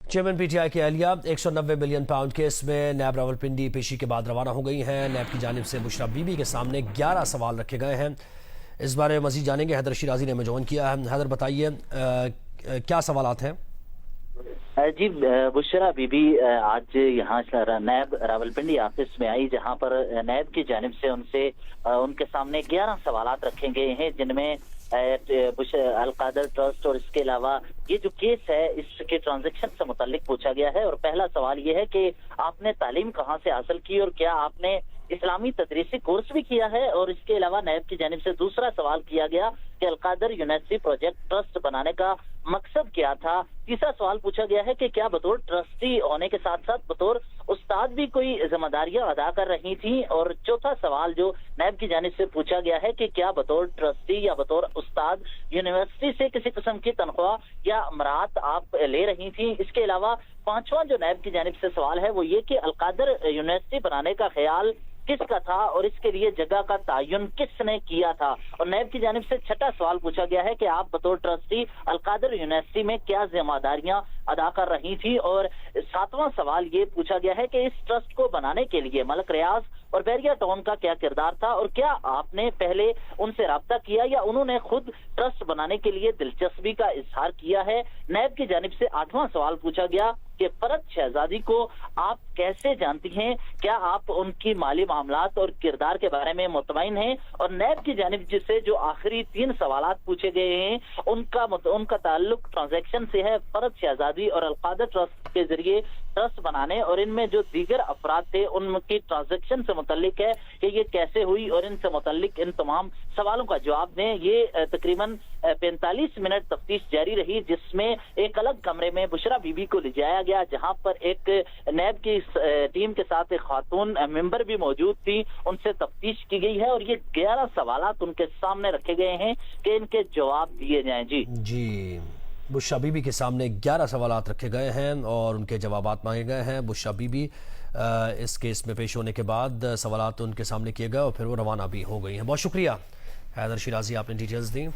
Chairman PTI की अहलिया 190 million pound case में नैब रावलपिंडी पेशी के बाद रवाना हो गई हैं। नैब की जानिब से बुशरा बीबी के सामने 11 सवाल रखे गए हैं। इस बारे में मजीद जानेंगे, हैदर शिराजी ने हमें ज्वाइन किया है। हैदर बताइए क्या सवालात हैं? जी, बुशरा बीबी आज यहाँ नैब रावलपिंडी ऑफिस में आई, जहाँ पर नैब की जानिब से उनके सामने 11 सवालात रखे गए हैं, जिनमें अलकादर ट्रस्ट और इसके अलावा ये जो केस है इसके ट्रांजैक्शन से मुताल्लिक पूछा गया है। और पहला सवाल ये है कि आपने तालीम कहाँ से हासिल की और क्या आपने इस्लामी तदरीसी कोर्स भी किया है। और इसके अलावा नैब की जानिब से दूसरा सवाल किया गया कि अलकादर यूनिवर्सिटी प्रोजेक्ट ट्रस्ट बनाने का मकसद क्या था। तीसरा सवाल पूछा गया है कि क्या बतौर ट्रस्टी होने के साथ साथ बतौर उस्ताद भी कोई जिम्मेदारियां अदा कर रही थी। और चौथा सवाल जो नैब की जानिब से पूछा गया है कि क्या बतौर ट्रस्टी या बतौर उस्ताद यूनिवर्सिटी से किसी किस्म की तनख्वाह या अमरात आप ले रही थी। इसके अलावा पांचवा जो नैब की जानिब से सवाल है वो ये कि अलकादर यूनिवर्सिटी बनाने का ख्याल किसका था और इसके लिए जगह का तायुन किसने किया था। और नैब की जानिब से छठा सवाल पूछा गया है कि आप बतौर ट्रस्टी अलकादर यूनिवर्सिटी में क्या जिम्मेदारियां अदा कर रही थी। और सातवां सवाल ये पूछा गया है कि इस ट्रस्ट को बनाने के लिए मलक रियाज और बैरिया टाउन का क्या किरदार था और क्या आपने पहले उनसे राब्ता किया या उन्होंने खुद ट्रस्ट बनाने के लिए दिलचस्पी का इजहार किया है। नैब की जानिब से आठवां सवाल पूछा गया कि फरद शहजादी को आप कैसे जानती हैं, क्या आप उनकी माली मामलात और किरदार के बारे में मुतमईन हैं। और नैब की जानिब से जो आखिरी तीन सवालात पूछे गए हैं उनका ताल्लुक ट्रांजैक्शन से है, फरद शहजादी और अलकादर ट्रस्ट के जरिए ट्रस्ट बनाने और इनमें जो दीगर अफराद थे उनकी ट्रांजैक्शन से मुतल्लिक है कि ये कैसे हुई और इनसे मुतल्लिक इन तमाम सवालों का जवाब दें। ये तकरीबन 45 मिनट तफ्तीश जारी रही, जिसमें एक अलग कमरे में बुशरा बीबी को ले जाया गया, जहां पर एक नैब की टीम के साथ एक खातून मेंबर भी मौजूद थी, उनसे तफ्तीश की गई है और ये 11 सवालात उनके सामने रखे गए हैं कि इनके जवाब दिए जाएं। जी, बुशरा बीबी के सामने 11 सवालात रखे गए हैं और उनके जवाबात मांगे गए हैं। बुशरा बीबी इस केस में पेश होने के बाद सवालात उनके सामने किए गए और फिर वो रवाना भी हो गई हैं। बहुत शुक्रिया हैदर शिराजी, आपने डिटेल्स दी।